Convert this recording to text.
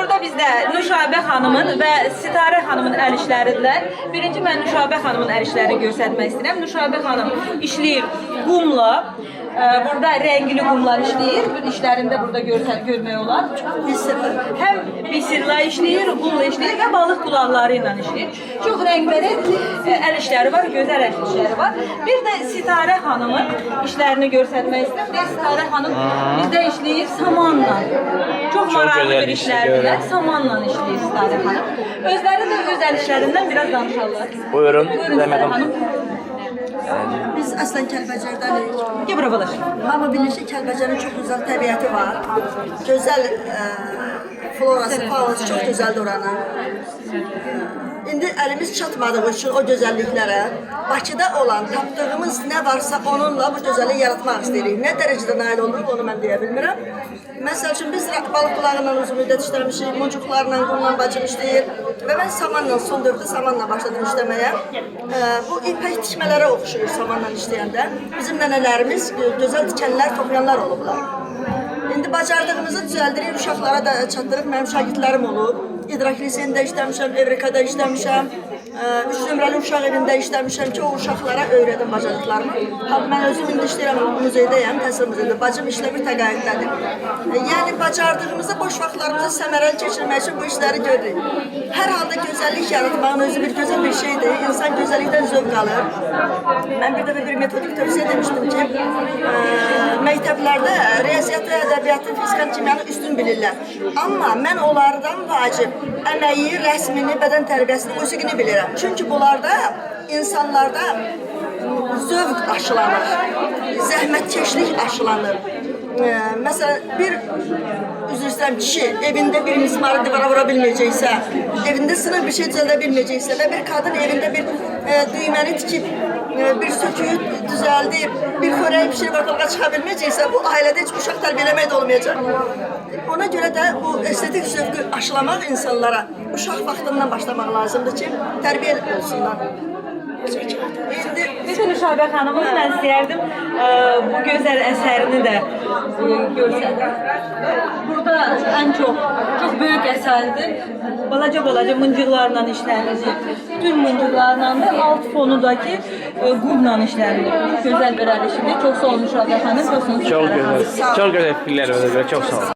burada bizdə Nüşabə xanımın və Sitarə xanımın əl işləridirlər. Birinci mən Nüşabə xanımın əl işlərini göstərmək istəyirəm. Nüşabə xanım işləyir qumla. Burada rəngli qumlar işləyir. Bu işlərində burada görmək olar. Həm bisirla işləyir, qumla işləyir və balıq qulaqları ilə işləyir. Çox rəngbərəng əl işləri var, gözəl əl işləri var. Bir də Sitarə xanımın işlərini göstərmək istəyirəm. Sitarə xanım bizdə işləyir samanla. Çox maraqlı bir işlərdirlər. Samanla işləyir Sitarə xanım. Özləri də öz əl işlərindən biraz danışarlar. Buyurun, Zəhmət xanım. Biz əslən Kəlbəcərdənik. Gəl bura balaş. Hamı bilir ki, Kəlbəcərin çox gözəl təbiəti var. Gözəl florası, faunası çox gözəldir oranın. İndi əlimiz çatmadığı üçün o gözəlliklərə Bakıda olan, tapdığımız nə varsa onunla bu gözəlliyi yaratmaq istəyirik. Nə dərəcədə nail oluruq onu mən deyə bilmirəm. Məsəl üçün biz balıq qulağıyla uzun müddət işləmişik, muncuqlarla, qumla bacım işləyir və mən samanla, son dövrdə samanla başladım işləməyə. Bu ipək tikmələrə oxşuyur samanla işləyəndə. Bizim nənələrimiz gözəl tikənlər, toxuyanlar olublar. İndi bacardığımızı düzəldirik, uşaqlara da çatdırıb, mənim şagirdlərim olub. İdrak liseyində işləmişəm, Evrikada işləmişəm, 3 nömrəli uşaq evində işləmişəm ki, o uşaqlara öyrədim bacardıqlarımı. Mən özüm indi işləyirəm, muzeydəyəm, təhsil muzeyində. Bacım işlə bir təqaüddədir. Yəni, bacardığımızda boş vaxtlarımızı səmərəli keçirmək üçün bu işləri görürük. Hər halda gözəllik yaratmağın özü bir gözəl bir şeydir. İnsan gözəllikdən zövq alır. Mən bir dəfə bir metodik tövsiyə demişdim ki, məktəblərdə riyaziyyatı, ədəbiyyatı, fizikan, kimyanı üstün bilirlər. Amma mən onlardan vacib əməyi, rəsmini, bədən tərbiyəsini, musiqini bilirəm. Çünki bunlarda insanlarda zövq aşılanır, zəhmətkeşlik aşılanır. Məsələn, bir üzr istəyirəm, kişi evində bir mismarı divara vura bilməyəcəksə, evində sınır bir şey düzəldə bilməyəcəksə və bir qadın evində bir düyməni tikib, bir söküyü düzəldib, bir xörəyi pişirib ortalığa çıxa bilməyəcəksə, bu ailədə heç uşaq tərbiyələmək də olmayacaq. Ona görə də bu estetik zövqü aşılamaq insanlara uşaq vaxtından başlamaq lazımdır ki, tərbiyə olsunlar. Bütün Nüşabə xanımın mən istəyərdim bu gözəl əsərini də görsədim. Burada ən çox böyük əsərdir. Balaca mıncıqlarla işlənilir. Bütün mıncıqlarla da alt fonudakı qumla işlənilir. Gözəl bir əl işidir. Çox sağ olun Nüşabə xanım. Çok güzel fikirler var. Çok sağ olun.